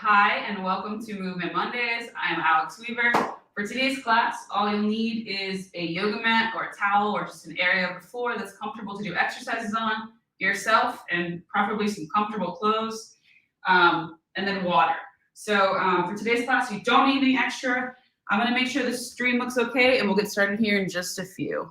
Hi, and welcome to Movement Mondays. I'm Alex Weaver. For today's class, all you'll need is a yoga mat or a towel or just an area of the floor that's comfortable to do exercises on, yourself, and preferably some comfortable clothes, and then water. So for today's class, you don't need anything extra. I'm going to make sure the screen looks okay, and we'll get started here in just a few.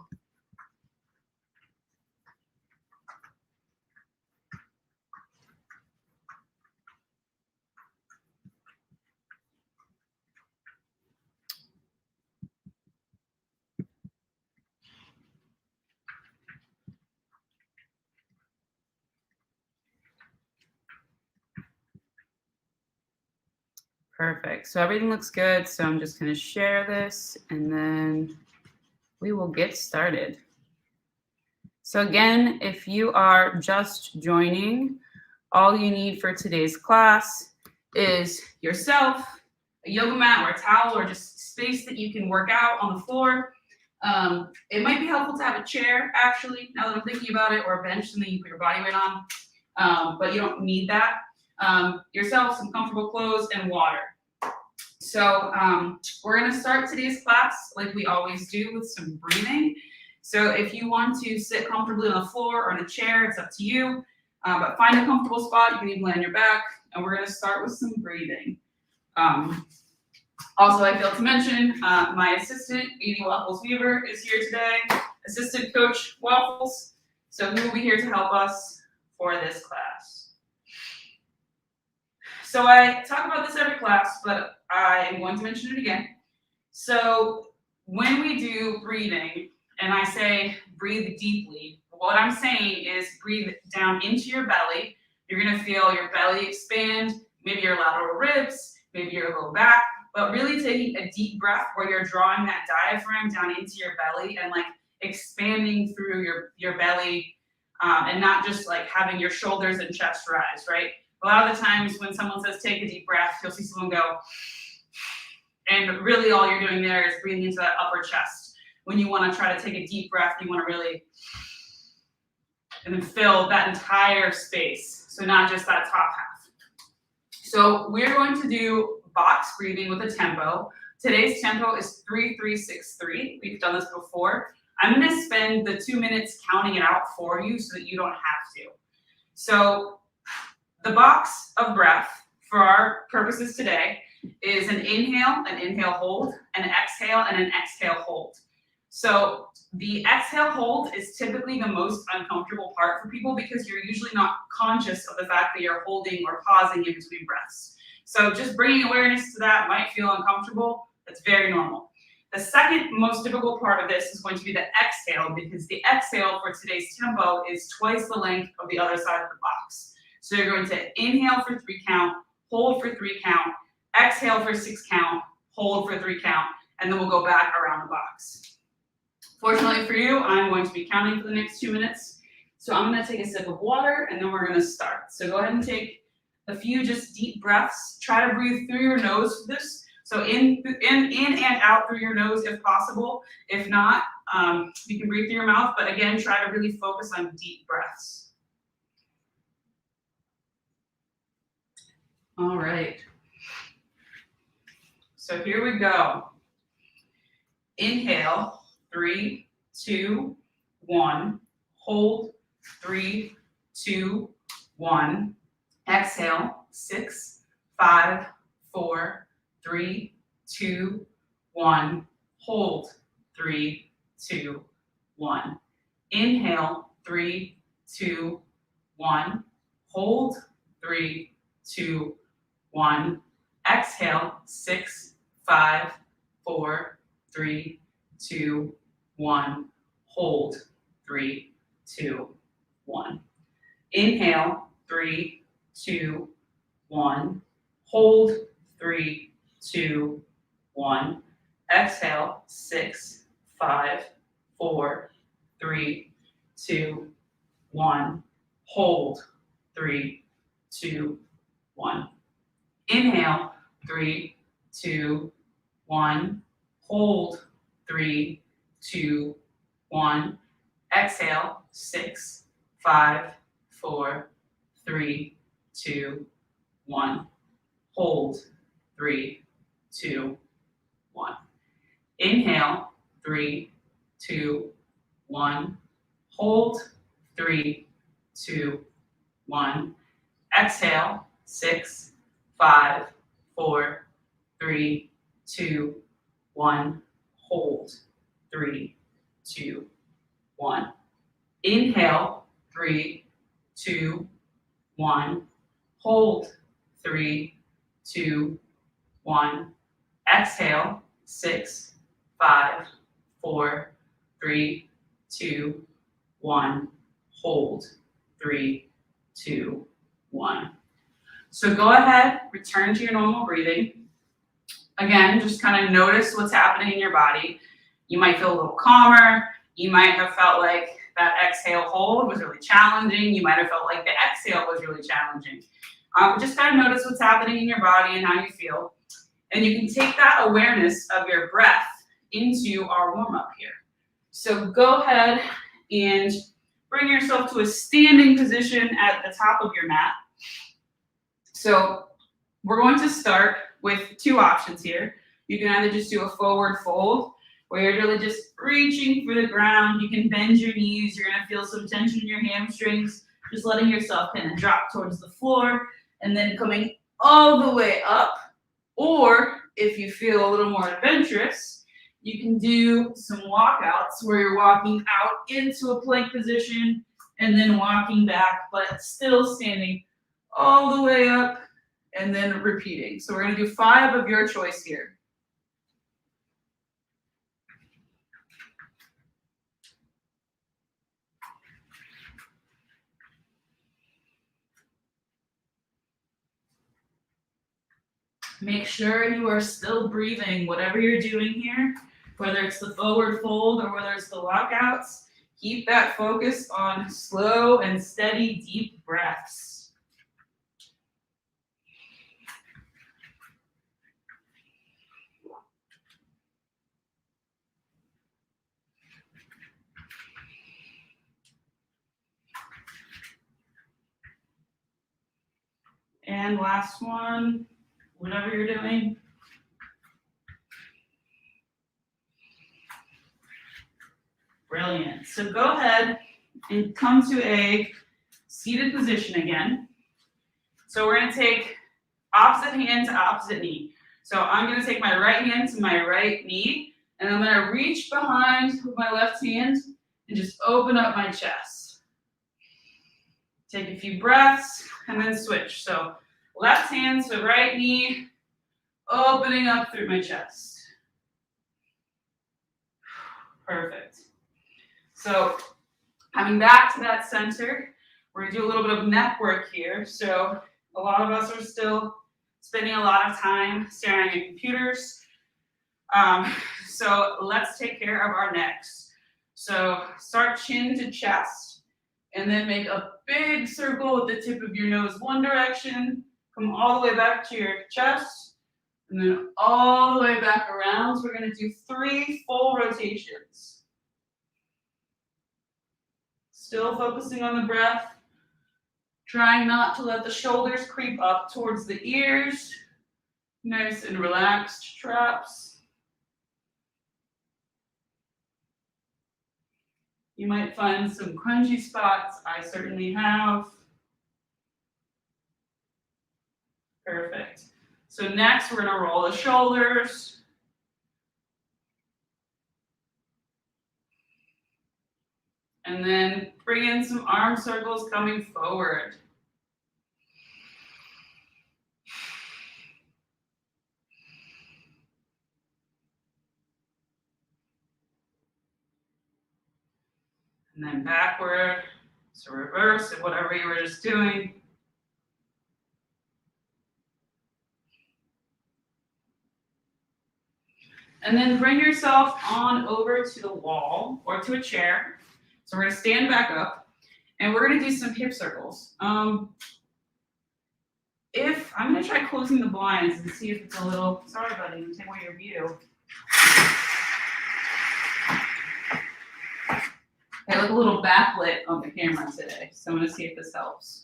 Perfect. So everything looks good. So I'm just going to share this and then we will get started. So again, if you are just joining, all you need for today's class is yourself, a yoga mat or a towel or just space that you can work out on the floor. It might be helpful to have a chair, actually, now that I'm thinking about it, or a bench, something you put your body weight on, but you don't need that. Yourself, some comfortable clothes, and water. So we're going to start today's class like we always do with some breathing. So if you want to sit comfortably on the floor or in a chair, it's up to you. But find a comfortable spot. You can even lay on your back. And we're going to start with some breathing. Also, I failed to mention, my assistant, Edie Waffles Weaver, is here today. Assistant Coach Waffles. So he will be here to help us for this class. So I talk about this every class, but I am going to mention it again. So when we do breathing, and I say breathe deeply, what I'm saying is breathe down into your belly. You're going to feel your belly expand, maybe your lateral ribs, maybe your low back, but really taking a deep breath where you're drawing that diaphragm down into your belly and like expanding through your belly, and not just like having your shoulders and chest rise, right? A lot of the times when someone says take a deep breath, you'll see someone go, and really all you're doing there is breathing into that upper chest. When you want to try to take a deep breath, you want to really, and then fill that entire space. So not just that top half. So we're going to do box breathing with a tempo. Today's tempo is 3-3-6-3. We've done this before. I'm going to spend the 2 minutes counting it out for you so that you don't have to. So the box of breath for our purposes today is an inhale hold, an exhale, and an exhale hold. So the exhale hold is typically the most uncomfortable part for people because you're usually not conscious of the fact that you're holding or pausing in between breaths. So just bringing awareness to that might feel uncomfortable. That's very normal. The second most difficult part of this is going to be the exhale, because the exhale for today's tempo is twice the length of the other side of the box. So you're going to inhale for 3 count, hold for 3 count, exhale for 6 count, hold for 3 count, and then we'll go back around the box. Fortunately for you, I'm going to be counting for the next 2 minutes. So I'm going to take a sip of water, and then we're going to start. So go ahead and take a few just deep breaths. Try to breathe through your nose for this. So in and out through your nose if possible. If not, you can breathe through your mouth. But again, try to really focus on deep breaths. All right. So here we go. Inhale, 3, 2, 1. Hold, 3, 2, 1. Exhale, 6, 5, 4, 3, 2, 1. Hold, 3, 2, 1. Inhale, 3, 2, 1. Hold, 3, 2, 1. Exhale, 6, 5, 4, 3, 2, 1. Hold, 3, 2, 1. Inhale, 3, 2, 1. Hold, 3, 2, 1. Exhale, 6, 5, 4, 3, 2, 1. Hold, 3, 2, 1. Inhale, 3, 2, 1. Hold, 3, 2, 1. Exhale, 6, 5, 4, 3, 2, 1. hold, 3, 2, 1. Inhale, 3, 2, 1. Hold, 3, 2, 1. Exhale, 6, 5, 4, 3, 2, 1. Hold, 3, 2, 1. Inhale, 3, 2, 1. Hold, 3, 2, 1. Exhale, 6, 5, 4, 3, 2, 1. Hold, 3, 2, 1. So go ahead, return to your normal breathing. Again, just kind of notice what's happening in your body. You might feel a little calmer. You might have felt like that exhale hold was really challenging. You might have felt like the exhale was really challenging. Just kind of notice what's happening in your body and how you feel. And you can take that awareness of your breath into our warm-up here. So go ahead and bring yourself to a standing position at the top of your mat. So we're going to start with two options here. You can either just do a forward fold, where you're really just reaching for the ground. You can bend your knees. You're going to feel some tension in your hamstrings, just letting yourself kind of drop towards the floor and then coming all the way up. Or if you feel a little more adventurous, you can do some walkouts where you're walking out into a plank position and then walking back, but still standing all the way up and then repeating. So we're going to do 5 of your choice here. Make sure you are still breathing, whatever you're doing here, whether it's the forward fold or whether it's the walkouts. Keep that focus on slow and steady, deep breaths. And last one, whatever you're doing. Brilliant. So go ahead and come to a seated position again. So we're going to take opposite hand to opposite knee. So I'm going to take my right hand to my right knee, and I'm going to reach behind with my left hand and just open up my chest. Take a few breaths and then switch. So left hand to right knee, opening up through my chest. Perfect. So coming back to that center, we're going to do a little bit of neck work here. So a lot of us are still spending a lot of time staring at computers. So let's take care of our necks. So start chin to chest, and then make a big circle with the tip of your nose one direction. Come all the way back to your chest, and then all the way back around. So we're going to do 3 full rotations. Still focusing on the breath. Trying not to let the shoulders creep up towards the ears. Nice and relaxed traps. You might find some crunchy spots. I certainly have. Perfect. So next, we're going to roll the shoulders. And then bring in some arm circles coming forward. And then backward, so reverse of whatever you were just doing. And then bring yourself on over to the wall or to a chair. So we're going to stand back up, and we're going to do some hip circles. I'm going to try closing the blinds and see if it's a little, sorry buddy, I'm taking away your view. I look a little backlit on the camera today, so I'm going to see if this helps.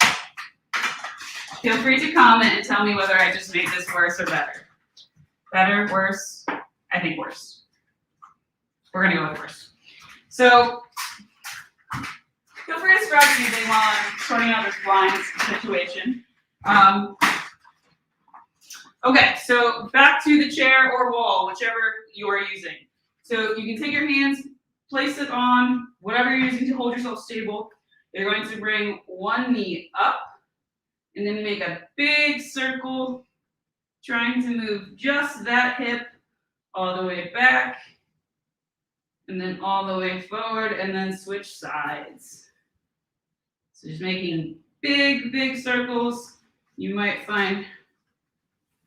Feel free to comment and tell me whether I just made this worse or better. Better, worse? I think worse. We're gonna go with worse. So feel free to stretch anything while I'm sorting out this blind situation. Okay, so back to the chair or wall, whichever you are using. So you can take your hands, place it on whatever you're using to hold yourself stable. You're going to bring one knee up and then make a big circle, trying to move just that hip all the way back and then all the way forward and then switch sides. So just making big, big circles. You might find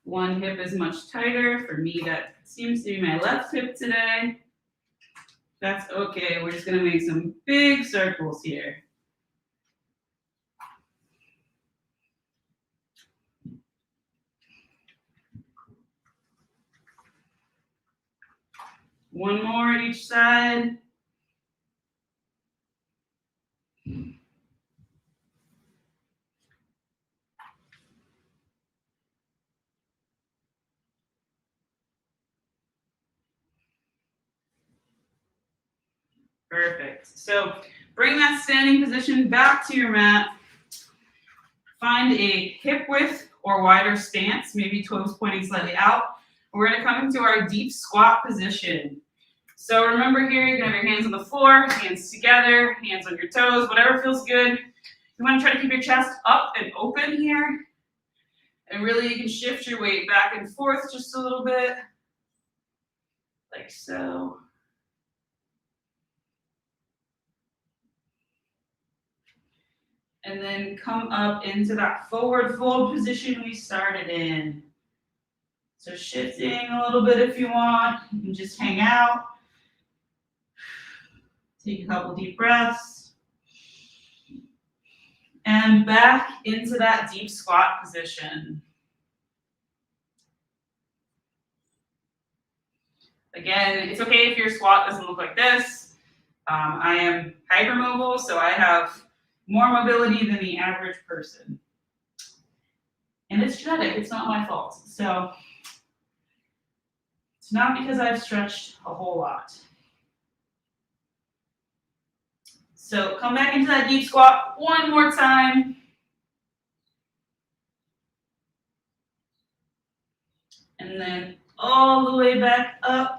one hip is much tighter. For me, that seems to be my left hip today. That's okay. We're just gonna make some big circles here. One more each side. Perfect. So bring that standing position back to your mat. Find a hip width or wider stance, maybe toes pointing slightly out. We're going to come into our deep squat position. So remember here, you're going to have your hands on the floor, hands together, hands on your toes, whatever feels good. You want to try to keep your chest up and open here. And really you can shift your weight back and forth just a little bit, like so. And then come up into that forward fold position we started in. So shifting a little bit if you want. You can just hang out. Take a couple deep breaths. And back into that deep squat position. Again, it's okay if your squat doesn't look like this. I am hypermobile, so I have more mobility than the average person. And it's genetic, it's not my fault. So it's not because I've stretched a whole lot. So come back into that deep squat one more time. And then all the way back up.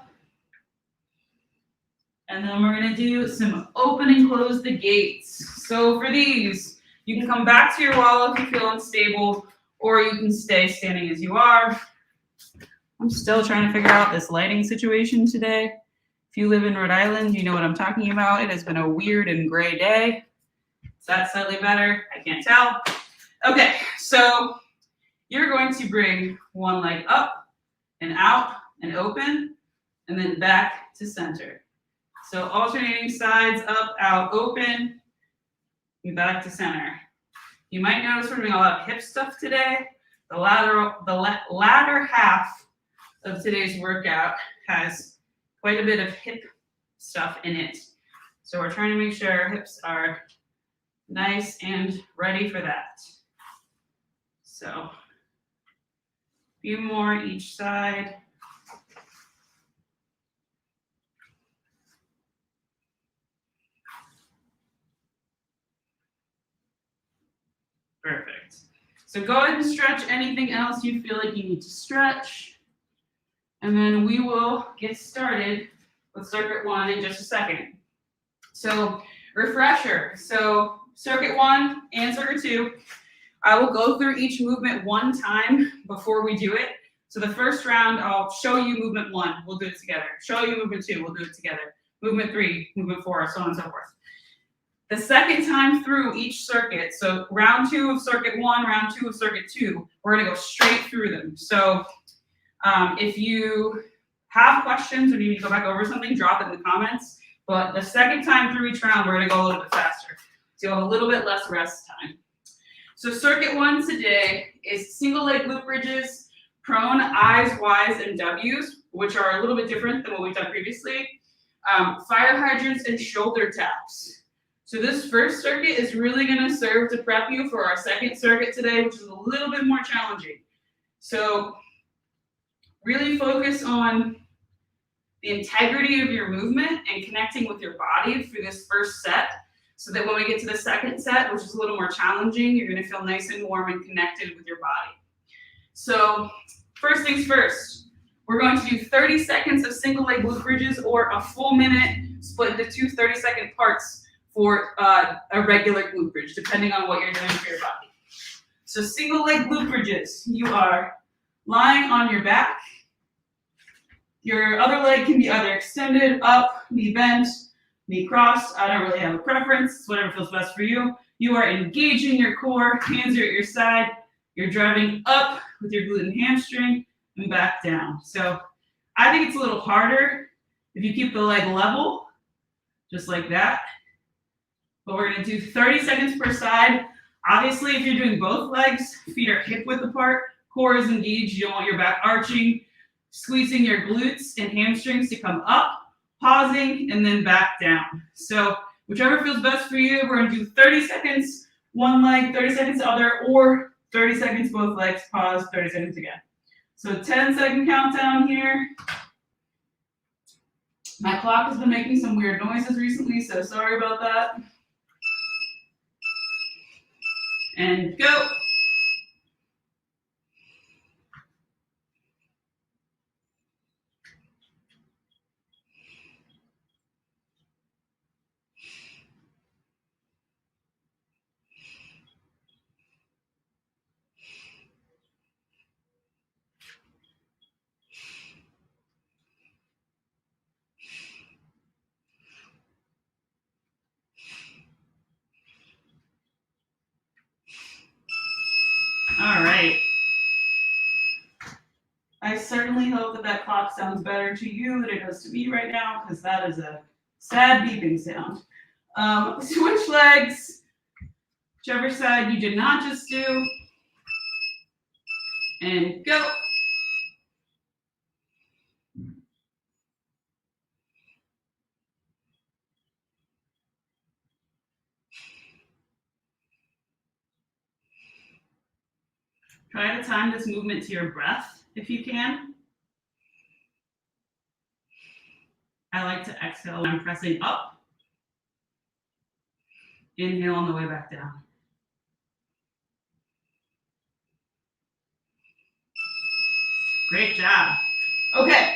And then we're gonna do some open and close the gates. So for these, you can come back to your wall if you feel unstable, or you can stay standing as you are. I'm still trying to figure out this lighting situation today. If you live in Rhode Island, you know what I'm talking about. It has been a weird and gray day. Is that slightly better? I can't tell. Okay, so you're going to bring one leg up and out and open, and then back to center. So alternating sides, up, out, open, and back to center. You might notice we're doing a lot of hip stuff today. The latter half of today's workout has quite a bit of hip stuff in it. So we're trying to make sure our hips are nice and ready for that. So a few more each side. Perfect. So go ahead and stretch anything else you feel like you need to stretch. And then we will get started with circuit one in just a second. So refresher. So circuit one and circuit two, I will go through each movement one time before we do it. So the first round, I'll show you movement one, we'll do it together. Show you movement two, we'll do it together. Movement three, movement four, so on and so forth. The second time through each circuit, so round two of circuit one, round two of circuit two, we're gonna go straight through them. So if you have questions or need to go back over something, drop it in the comments. But the second time through each round, we're gonna go a little bit faster. So you'll have a little bit less rest time. So circuit one today is single leg glute bridges, prone, I's, Y's, and W's, which are a little bit different than what we've done previously. Fire hydrants and shoulder taps. So this first circuit is really going to serve to prep you for our second circuit today, which is a little bit more challenging. So really focus on the integrity of your movement and connecting with your body for this first set, so that when we get to the second set, which is a little more challenging, you're going to feel nice and warm and connected with your body. So first things first, we're going to do 30 seconds of single leg glute bridges, or a full minute split into two 30-second parts for a regular glute bridge, depending on what you're doing for your body. So single leg glute bridges, you are lying on your back. Your other leg can be either extended, up, knee bent, knee crossed. I don't really have a preference. It's whatever feels best for you. You are engaging your core, hands are at your side. You're driving up with your glute and hamstring and back down. So I think it's a little harder if you keep the leg level, just like that. But we're going to do 30 seconds per side. Obviously, if you're doing both legs, feet are hip width apart, core is engaged. You don't want your back arching. Squeezing your glutes and hamstrings to come up, pausing, and then back down. So whichever feels best for you, we're going to do 30 seconds one leg, 30 seconds the other, or 30 seconds both legs, pause, 30 seconds again. So 10-second countdown here. My clock has been making some weird noises recently, so sorry about that. And go. All right. I certainly hope that that clock sounds better to you than it does to me right now, because that is a sad beeping sound. Switch legs, whichever side you did not just do, and go. Try to time this movement to your breath if you can. I like to exhale when I'm pressing up. Inhale on the way back down. Great job. Okay,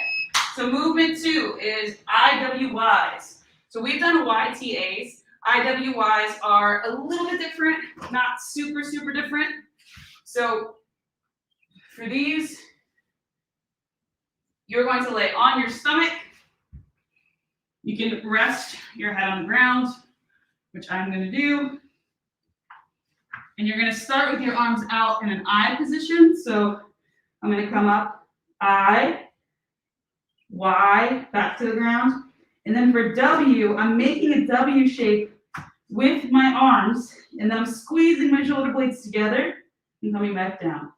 so movement 2 is IWYs. So we've done YTAs. IWYs are a little bit different, not super, super different. So for these, you're going to lay on your stomach. You can rest your head on the ground, which I'm going to do. And you're going to start with your arms out in an I position. So I'm going to come up, I, Y, back to the ground. And then for W, I'm making a W shape with my arms, and then I'm squeezing my shoulder blades together and coming back down.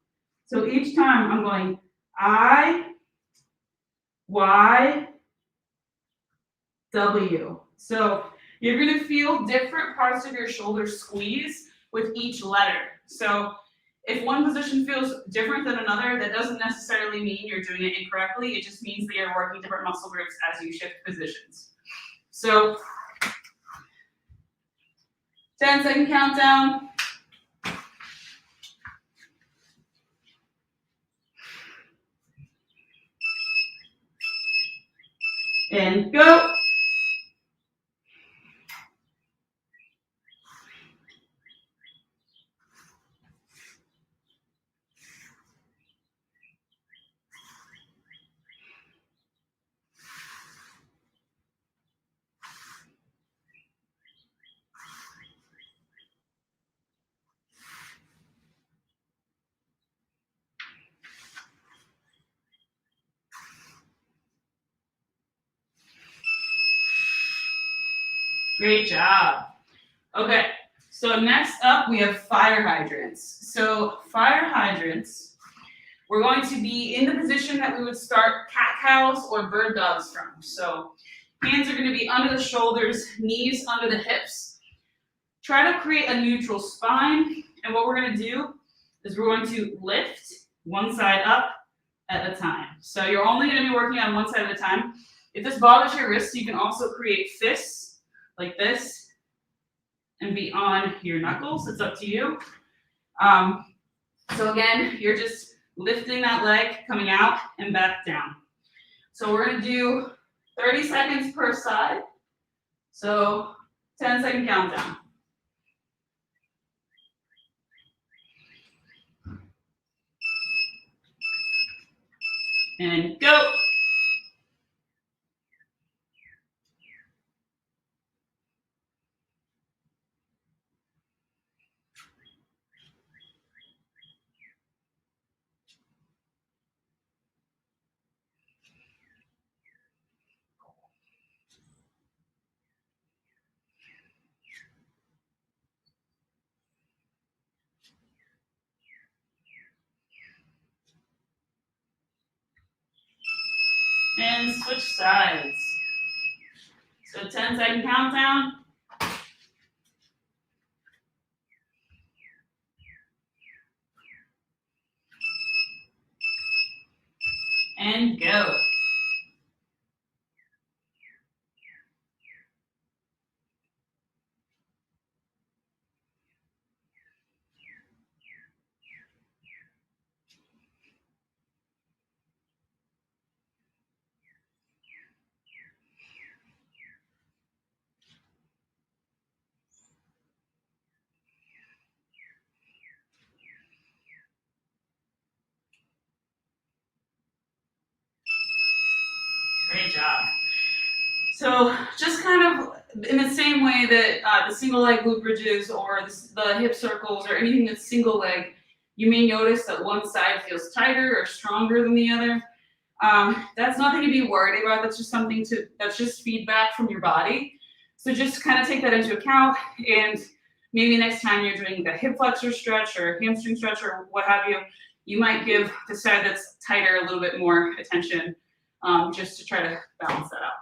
So each time I'm going I, Y, W. So you're going to feel different parts of your shoulder squeeze with each letter. So if one position feels different than another, that doesn't necessarily mean you're doing it incorrectly. It just means that you're working different muscle groups as you shift positions. So 10-second countdown. And go. Great job. Okay, so next up we have fire hydrants. So fire hydrants, we're going to be in the position that we would start cat-cows or bird dogs from. So hands are going to be under the shoulders, knees under the hips. try to create a neutral spine. And what we're going to do is we're going to lift one side up at a time. So you're only going to be working on one side at a time. If this bothers your wrists, you can also create fists like this and be on your knuckles. It's up to you. So again, you're just lifting that leg, coming out and back down. So we're going to do 30 seconds per side. So 10-second countdown. And go. And switch sides. So 10-second countdown. And go. Great job. So just kind of in the same way that the single leg glute bridges or the hip circles or anything that's single leg, you may notice that one side feels tighter or stronger than the other. That's nothing to be worried about. That's just feedback from your body. So just kind of take that into account, and maybe next time you're doing the hip flexor stretch or hamstring stretch or what have you, you might give the side that's tighter a little bit more attention, just to try to balance that out.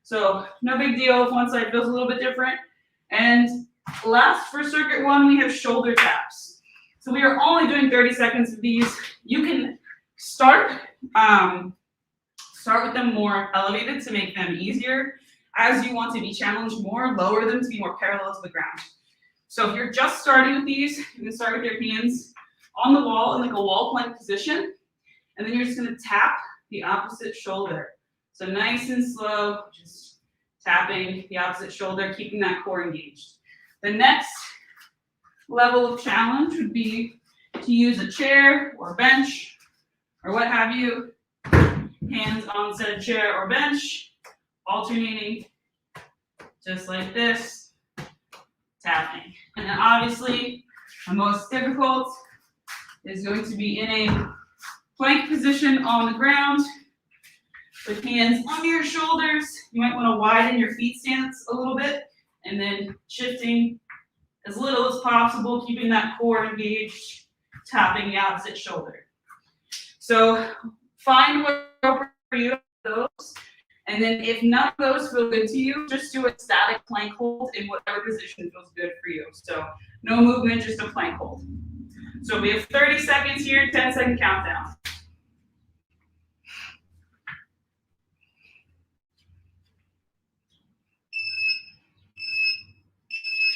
So no big deal if one side feels a little bit different. And last for circuit 1, we have shoulder taps. So we are only doing 30 seconds of these. You can start with them more elevated to make them easier. As you want to be challenged more, lower them to be more parallel to the ground. So if you're just starting with these, you can start with your hands on the wall in like a wall plank position, and then you're just going to tap the opposite shoulder. So nice and slow, just tapping the opposite shoulder, keeping that core engaged. The next level of challenge would be to use a chair or bench or what have you. Hands on said chair or bench, alternating just like this, tapping. And then obviously the most difficult is going to be in a plank position on the ground with hands under your shoulders. You might want to widen your feet stance a little bit and then shifting as little as possible, keeping that core engaged, tapping the opposite shoulder. So find what works for you, those, and then if none of those feel good to you, just do a static plank hold in whatever position feels good for you. So no movement, just a plank hold. So we have 30 seconds here, 10-second countdown.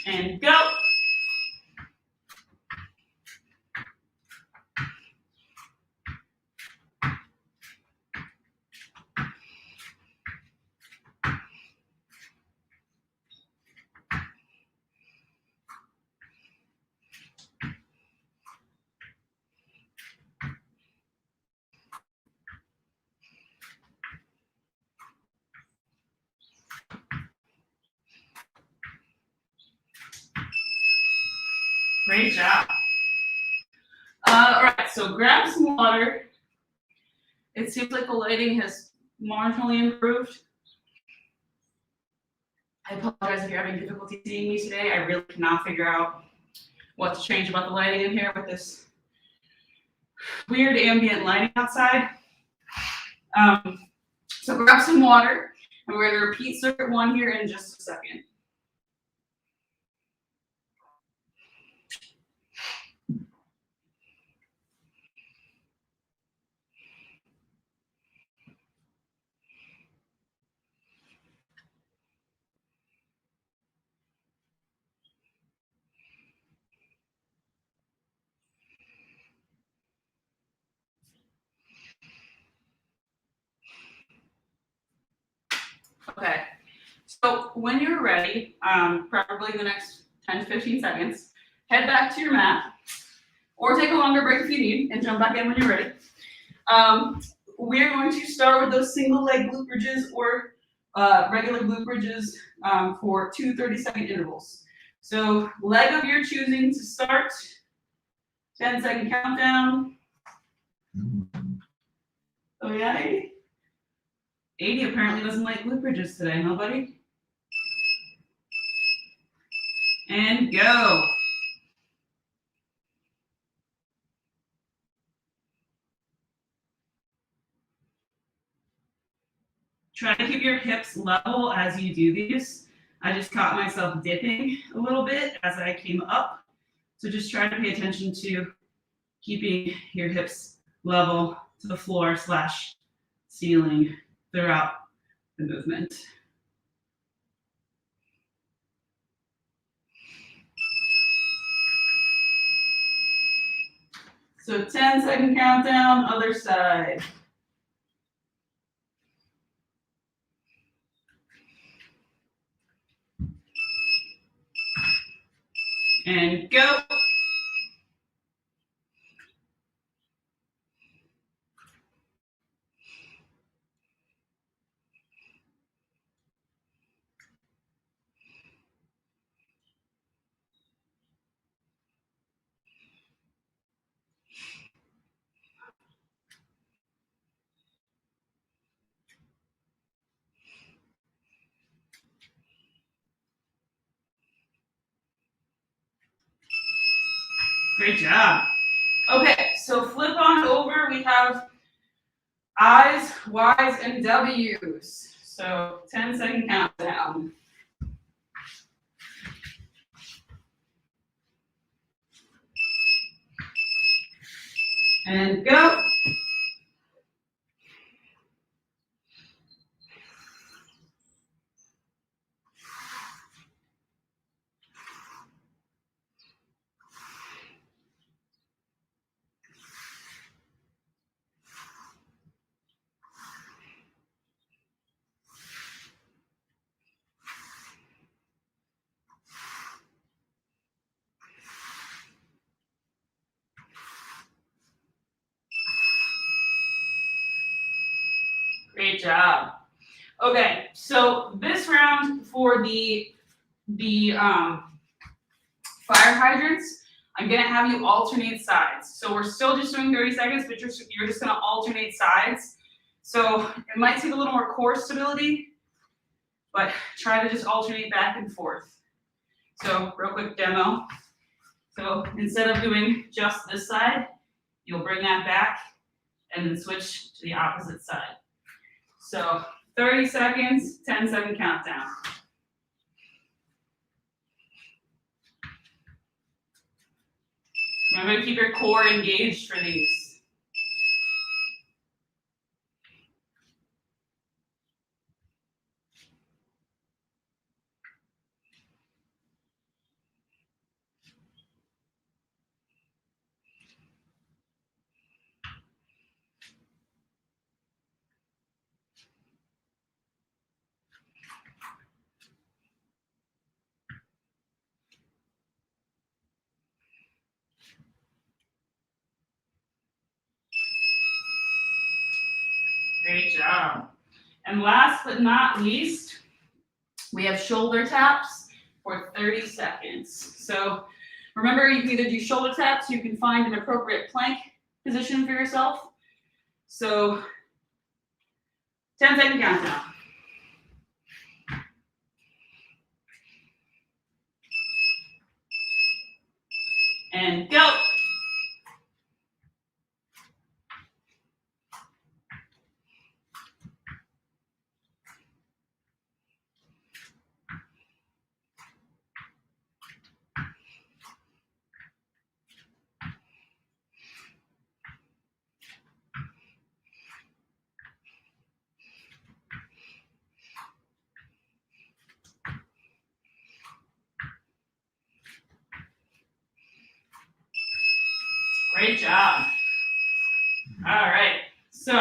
And go. Great job. All right, so grab some water. It seems like the lighting has marginally improved. I apologize if you're having difficulty seeing me today. I really cannot figure out what to change about the lighting in here with this weird ambient lighting outside. So grab some water, and we're going to repeat circuit 1 here in just a second. Okay, so when you're ready, probably the next 10 to 15 seconds, head back to your mat, or take a longer break if you need, and jump back in when you're ready. We're going to start with those single leg glute bridges or regular glute bridges for 2 30-second intervals. So leg of your choosing to start, 10-second countdown. Oh yeah, 80? 80 apparently doesn't like glute bridges today, nobody? And go. Try to keep your hips level as you do these. I just caught myself dipping a little bit as I came up. So just try to pay attention to keeping your hips level to the floor / ceiling throughout the movement. So 10-second countdown, other side. And go. Great job. Okay, so flip on over. We have I's, Y's, and W's. So 10-second countdown. And go. Great job. Okay, so this round for the fire hydrants, I'm gonna have you alternate sides. So we're still just doing 30 seconds, but you're just gonna alternate sides. So it might take a little more core stability, but try to just alternate back and forth. So real quick demo. So instead of doing just this side, you'll bring that back and then switch to the opposite side. So 30 seconds, 10-second countdown. Remember to keep your core engaged for these. Great job. And last but not least, we have shoulder taps for 30 seconds. So remember, you can either do shoulder taps, you can find an appropriate plank position for yourself. So 10-second countdown. And go. Great job. All right, so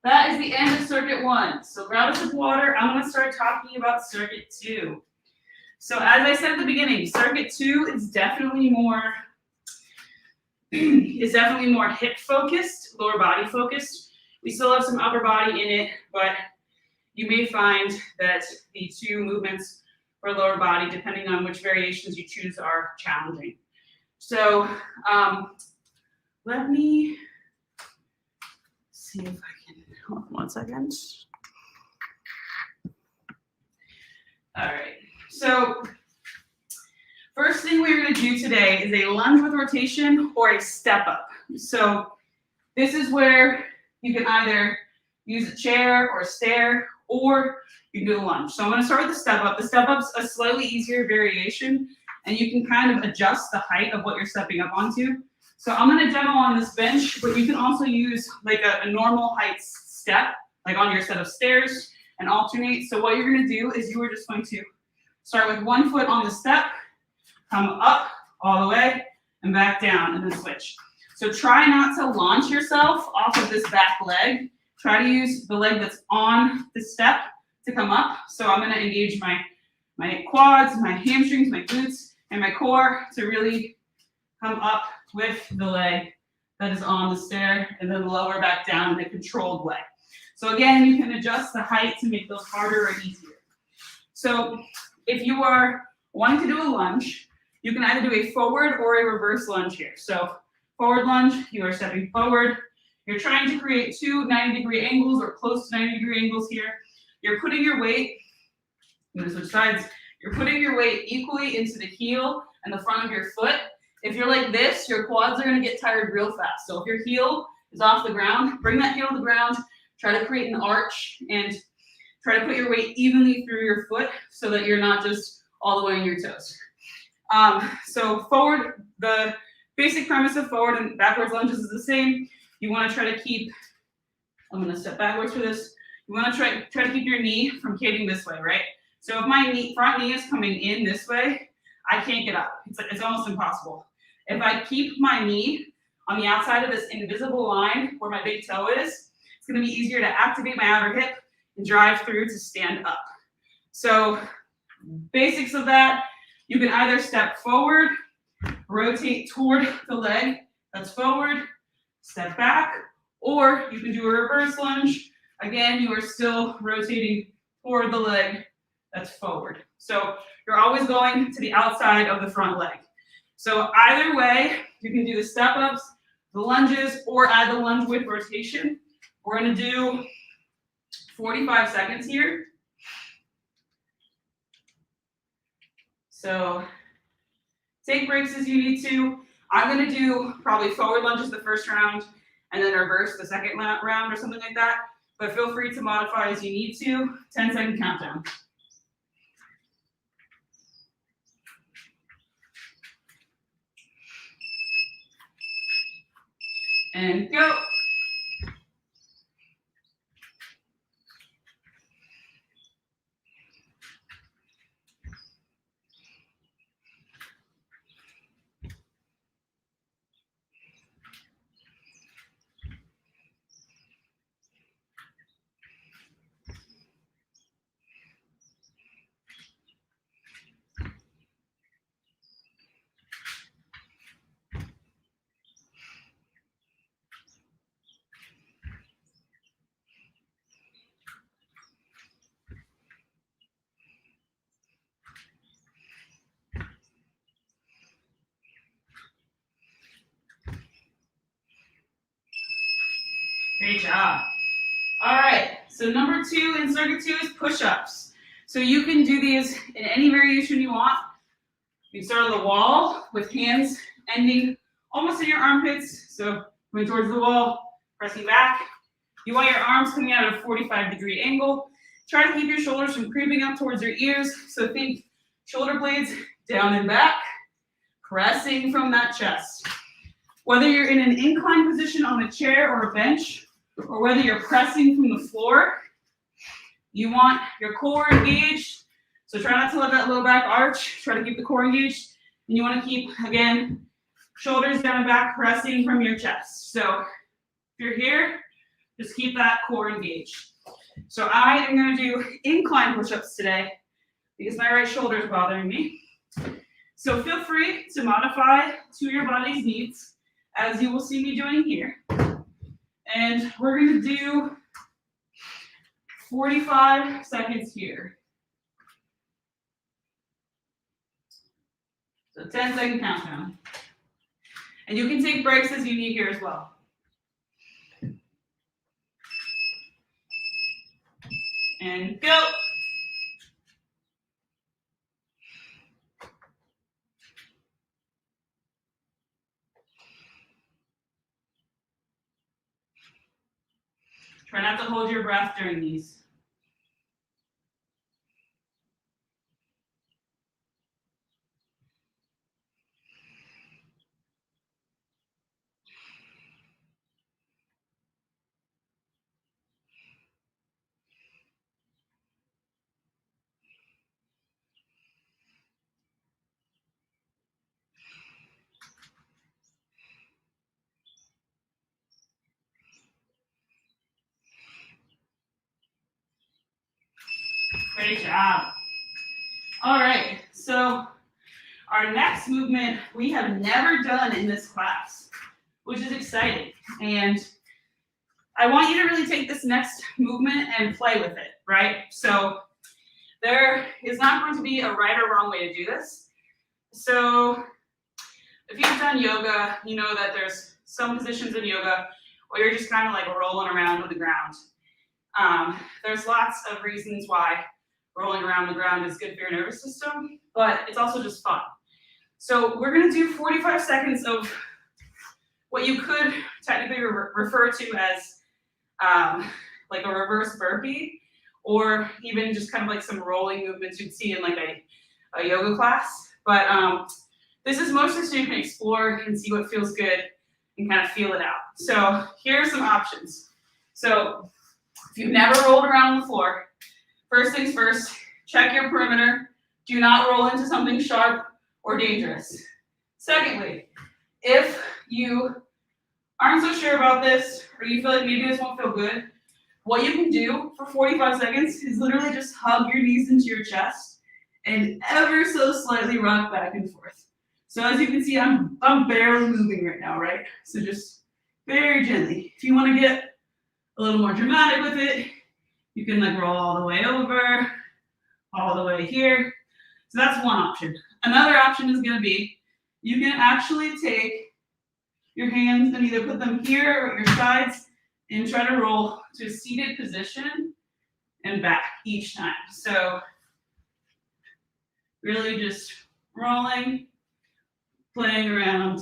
that is the end of circle circuit 1. So grab a sip of water. I'm going to start talking about circuit 2. So as I said at the beginning, circuit 2 is definitely more hip focused, lower body focused. We still have some upper body in it, but you may find that the 2 movements for lower body, depending on which variations you choose, are challenging. So let me see if I can, hold on 1 second. All right, so first thing we're going to do today is a lunge with rotation or a step up. So this is where you can either use a chair or a stair, or you can do a lunge. So I'm going to start with the step up. The step up's a slightly easier variation, and you can kind of adjust the height of what you're stepping up onto. So I'm going to demo on this bench, but you can also use like a normal height step, like on your set of stairs, and alternate. So what you're going to do is you are just going to start with 1 foot on the step, come up all the way, and back down, and then switch. So try not to launch yourself off of this back leg. Try to use the leg that's on the step to come up. So I'm going to engage my quads, my hamstrings, my glutes, and my core to really come up with the leg that is on the stair, and then lower back down in a controlled way. So again, you can adjust the height to make those harder or easier. So if you are wanting to do a lunge, you can either do a forward or a reverse lunge here. So forward lunge, you are stepping forward. You're trying to create 2 90-degree angles or close to 90-degree angles here. You're putting your weight, I'm going to switch sides. You're putting your weight equally into the heel and the front of your foot. If you're like this, your quads are going to get tired real fast. So if your heel is off the ground, bring that heel to the ground. Try to create an arch and try to put your weight evenly through your foot so that you're not just all the way on your toes. So forward, the basic premise of forward and backwards lunges is the same. You want to try to keep, I'm going to step backwards for this. You want to try to keep your knee from caving this way, right? So if my front knee is coming in this way, I can't get up. It's almost impossible. If I keep my knee on the outside of this invisible line where my big toe is, it's going to be easier to activate my outer hip and drive through to stand up. So basics of that, you can either step forward, rotate toward the leg that's forward, step back, or you can do a reverse lunge. Again, you are still rotating toward the leg that's forward. So you're always going to the outside of the front leg. So either way, you can do the step ups, the lunges, or add the lunge with rotation. We're going to do 45 seconds here. So take breaks as you need to. I'm going to do probably forward lunges the first round and then reverse the second round or something like that. But feel free to modify as you need to. 10-second countdown. And go. Great job. All right, so number 2 in circuit 2 is push-ups. So you can do these in any variation you want. You start on the wall with hands ending almost in your armpits. So going towards the wall, pressing back. You want your arms coming out at a 45-degree angle. Try to keep your shoulders from creeping up towards your ears. So think shoulder blades down and back, pressing from that chest. Whether you're in an incline position on a chair or a bench, or whether you're pressing from the floor, you want your core engaged. So try not to let that low back arch. Try to keep the core engaged. And you want to keep, again, shoulders down and back, pressing from your chest. So if you're here, just keep that core engaged. So I am going to do incline push-ups today because my right shoulder is bothering me. So feel free to modify to your body's needs, as you will see me doing here. And we're going to do 45 seconds here. So 10-second countdown. And you can take breaks as you need here as well. And go. Try not to hold your breath during these. Great job. All right, so our next movement we have never done in this class, which is exciting. And I want you to really take this next movement and play with it, right? So there is not going to be a right or wrong way to do this. So if you've done yoga, you know that there's some positions in yoga where you're just kind of like rolling around on the ground. There's lots of reasons why rolling around the ground is good for your nervous system, but it's also just fun. So we're going to do 45 seconds of what you could technically refer to as like a reverse burpee, or even just kind of like some rolling movements you'd see in like a yoga class. But this is mostly so you can explore and see what feels good and kind of feel it out. So here are some options. So if you've never rolled around on the floor, first things first, check your perimeter. Do not roll into something sharp or dangerous. Secondly, if you aren't so sure about this, or you feel like maybe this won't feel good, what you can do for 45 seconds is literally just hug your knees into your chest and ever so slightly rock back and forth. So as you can see, I'm barely moving right now, right? So just very gently. If you want to get a little more dramatic with it, you can like roll all the way over, all the way here. So that's one option. Another option is going to be, you can actually take your hands and either put them here or at your sides and try to roll to a seated position and back each time. So really just rolling, playing around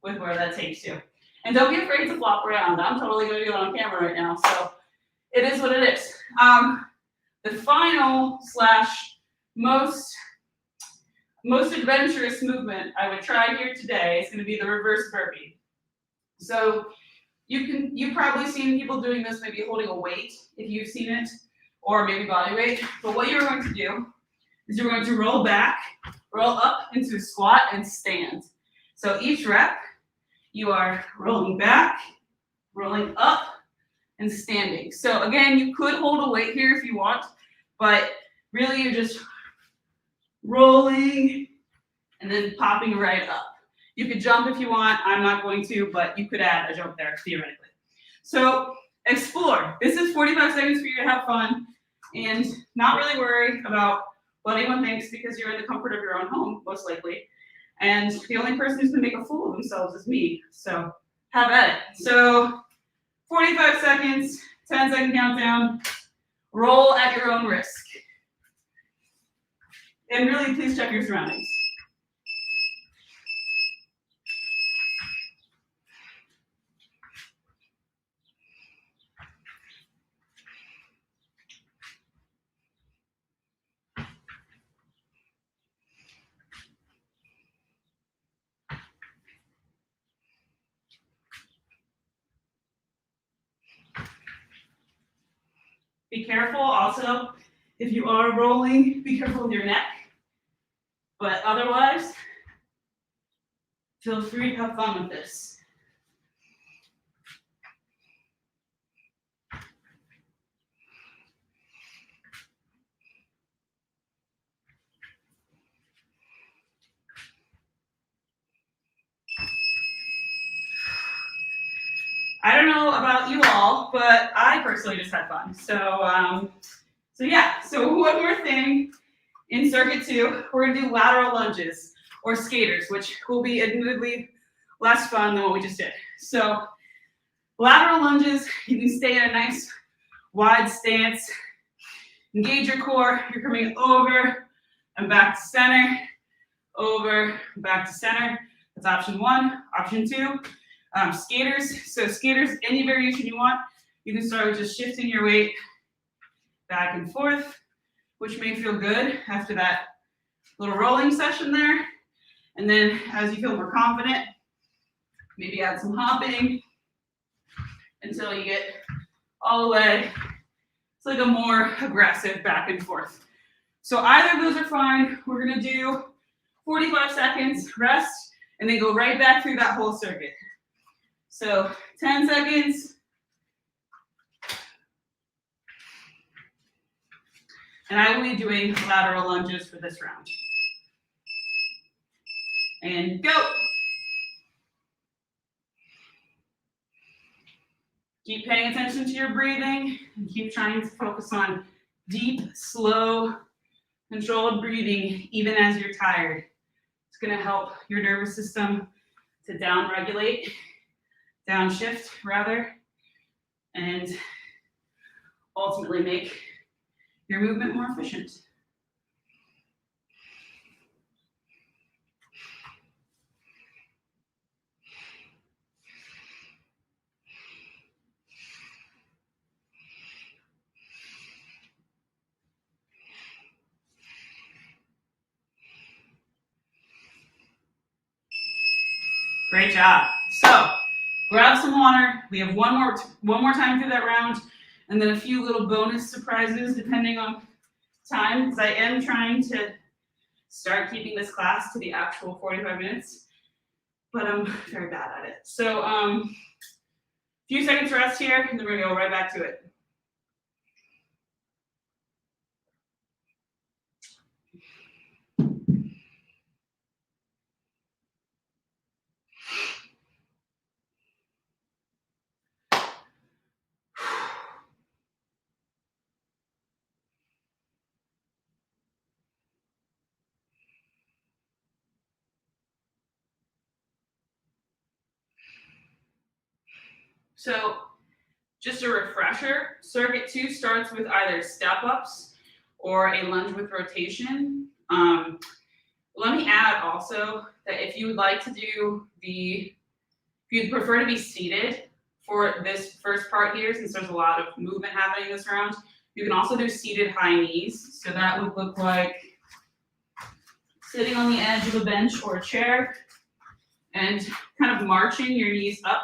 with where that takes you. And don't be afraid to flop around. I'm totally going to do it on camera right now, so it is what it is. The final slash most adventurous movement I would try here today is going to be the reverse burpee. So you've probably seen people doing this, maybe holding a weight if you've seen it, or maybe body weight. But what you're going to do is you're going to roll back, roll up into a squat, and stand. So each rep, you are rolling back, rolling up, and standing. So again, you could hold a weight here if you want, but really you're just rolling and then popping right up. You could jump if you want. I'm not going to, but you could add a jump there theoretically. So explore. This is 45 seconds for you to have fun and not really worry about what anyone thinks, because you're in the comfort of your own home, most likely. And the only person who's going to make a fool of themselves is me. So have at it. So 45 seconds, 10-second countdown. Roll at your own risk. And really, please check your surroundings. Be careful also, if you are rolling, be careful with your neck. But otherwise, feel free to have fun with this. I don't know about you all, but I personally just had fun. So yeah, so one more thing in circuit 2, we're gonna do lateral lunges or skaters, which will be admittedly less fun than what we just did. So lateral lunges, you can stay in a nice wide stance, engage your core, you're coming over and back to center, over, back to center. That's option 1. Option 2, skaters. So skaters, any variation you want, you can start with just shifting your weight back and forth, which may feel good after that little rolling session there. And then as you feel more confident, maybe add some hopping until you get all the way. It's like a more aggressive back and forth. So either of those are fine. We're gonna do 45 seconds, rest, and then go right back through that whole circuit. So 10 seconds. And I will be doing lateral lunges for this round. And go. Keep paying attention to your breathing and keep trying to focus on deep, slow, controlled breathing even as you're tired. It's going to help your nervous system to down-regulate, downshift rather, and ultimately make your movement more efficient. Great job. So grab some water. We have one more time through that round, and then a few little bonus surprises depending on time, because I am trying to start keeping this class to the actual 45 minutes, but I'm very bad at it. So a few seconds rest here, and then we're gonna go right back to it. So just a refresher, circuit 2 starts with either step-ups or a lunge with rotation. Let me add also that if you would like to do if you'd prefer to be seated for this first part here, since there's a lot of movement happening this round, you can also do seated high knees. So that would look like sitting on the edge of a bench or a chair and kind of marching your knees up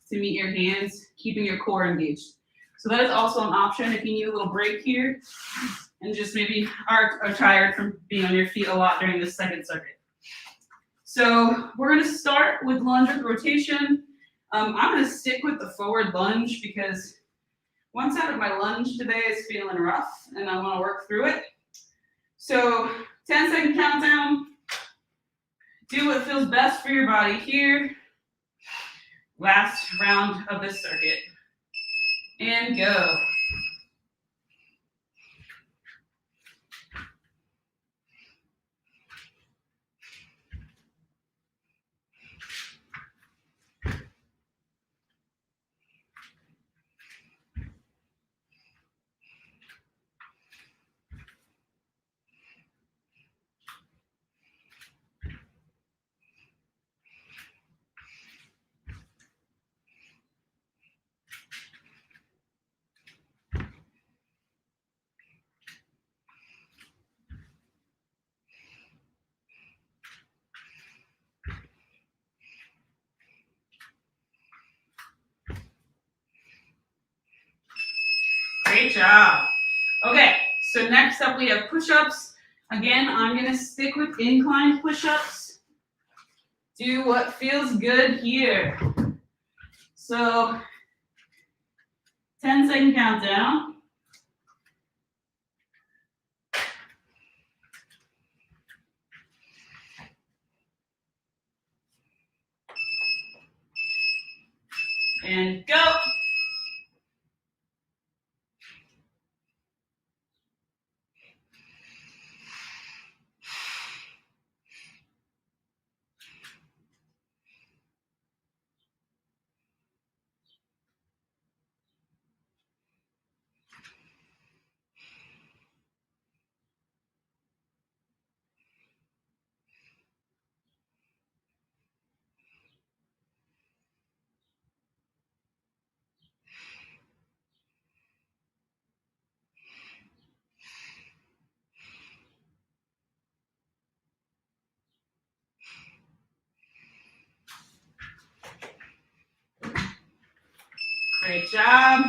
to meet your hands, keeping your core engaged. So that is also an option if you need a little break here and just maybe are tired from being on your feet a lot during this second circuit. So we're going to start with lunge with rotation. I'm going to stick with the forward lunge because one side of my lunge today is feeling rough and I want to work through it. So 10-second countdown. Do what feels best for your body here. Last round of this circuit. And go. Great job. Okay, so next up we have push-ups. Again, I'm going to stick with incline push-ups. Do what feels good here. So 10-second countdown. And go. Great job.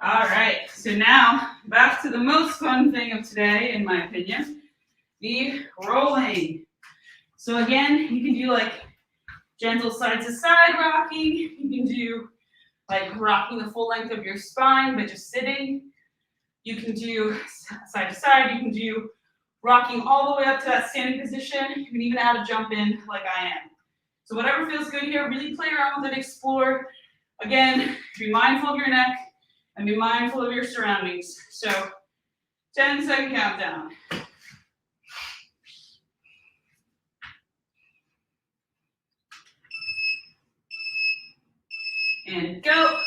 All right, so now back to the most fun thing of today, in my opinion, the rolling. So again, you can do like gentle side to side rocking. You can do like rocking the full length of your spine, but just sitting. You can do side to side. You can do rocking all the way up to that standing position. You can even add a jump in like I am. So whatever feels good here, really play around with it, explore. Again, be mindful of your neck and be mindful of your surroundings. So 10-second countdown. And go.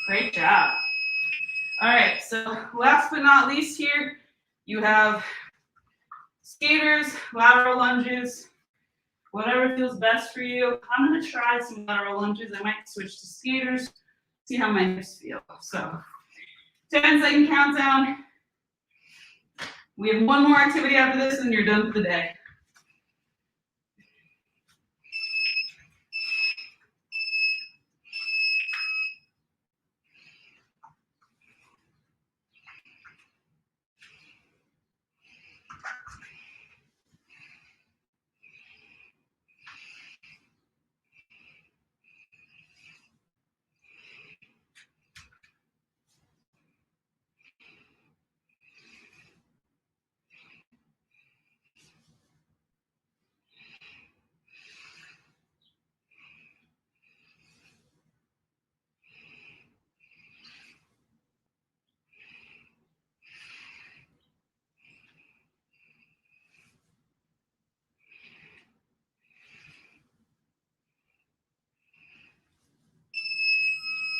Great job. All right, so last but not least here, you have skaters, lateral lunges, whatever feels best for you. I'm gonna try some lateral lunges. I might switch to skaters, see how my hips feel. So 10-second countdown. We have one more activity after this and you're done for the day.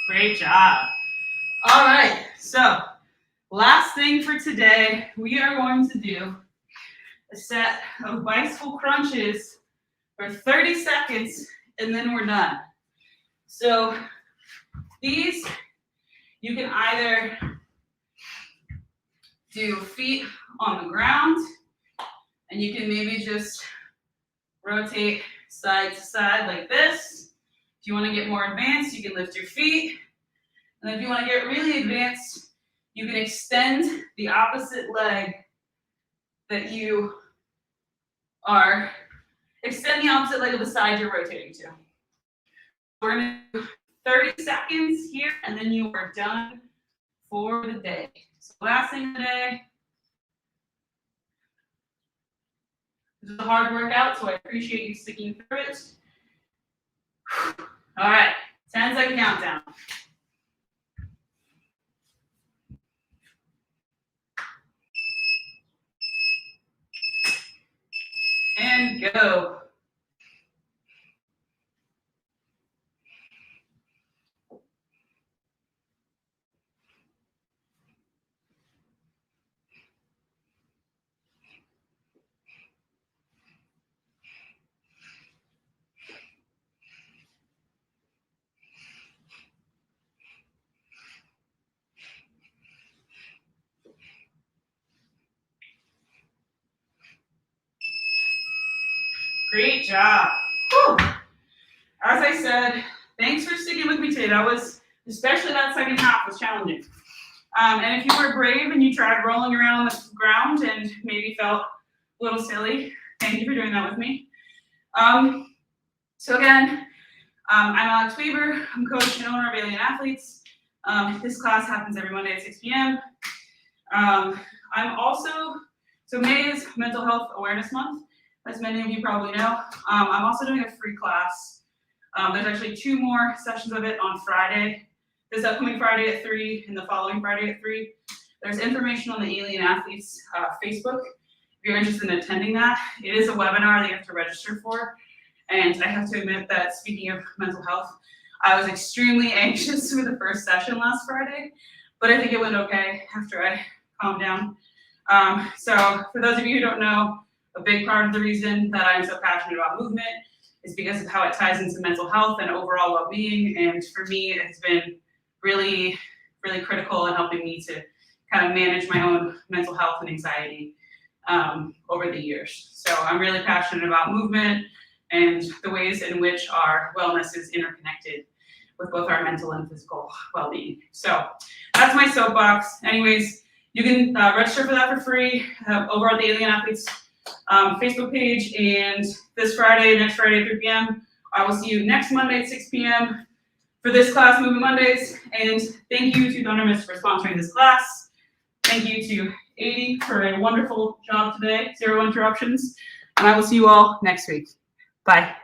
Great job. All right, so last thing for today, we are going to do a set of bicycle crunches for 30 seconds, and then we're done. So these, you can either do feet on the ground, and you can maybe just rotate side to side like this. If you want to get more advanced, you can lift your feet. And if you want to get really advanced, you can extend the opposite leg that you are, extend the opposite leg of the side you're rotating to. We're going to do 30 seconds here, and then you are done for the day. So last thing of the day. This is a hard workout, so I appreciate you sticking through it. All right, 10-second countdown. And go. Great job. Whew. As I said, thanks for sticking with me today. That was, especially that second half was challenging. And if you were brave and you tried rolling around on the ground and maybe felt a little silly, thank you for doing that with me. So again, I'm Alex Weaver. I'm coach and owner of Alien Athletes. This class happens every Monday at 6 p.m. I'm also, so May is Mental Health Awareness Month, as many of you probably know. I'm also doing a free class. There's actually 2 more sessions of it on Friday. This upcoming Friday at 3 and the following Friday at 3. There's information on the Alien Athletes Facebook. If you're interested in attending that, it is a webinar that you have to register for. And I have to admit that speaking of mental health, I was extremely anxious for the first session last Friday, but I think it went okay after I calmed down. So for those of you who don't know, a big part of the reason that I'm so passionate about movement is because of how it ties into mental health and overall well-being. And for me, it has been really, really critical in helping me to kind of manage my own mental health and anxiety over the years. So I'm really passionate about movement and the ways in which our wellness is interconnected with both our mental and physical well-being. So that's my soapbox. Anyways, you can register for that for free over at the Alien Athletes Facebook page. And this Friday, next Friday at 3 p.m., I will see you next Monday at 6 p.m. for this class, Movement Mondays. And thank you to Dundermist for sponsoring this class. Thank you to 80 for a wonderful job today, 0 interruptions. And I will see you all next week. Bye.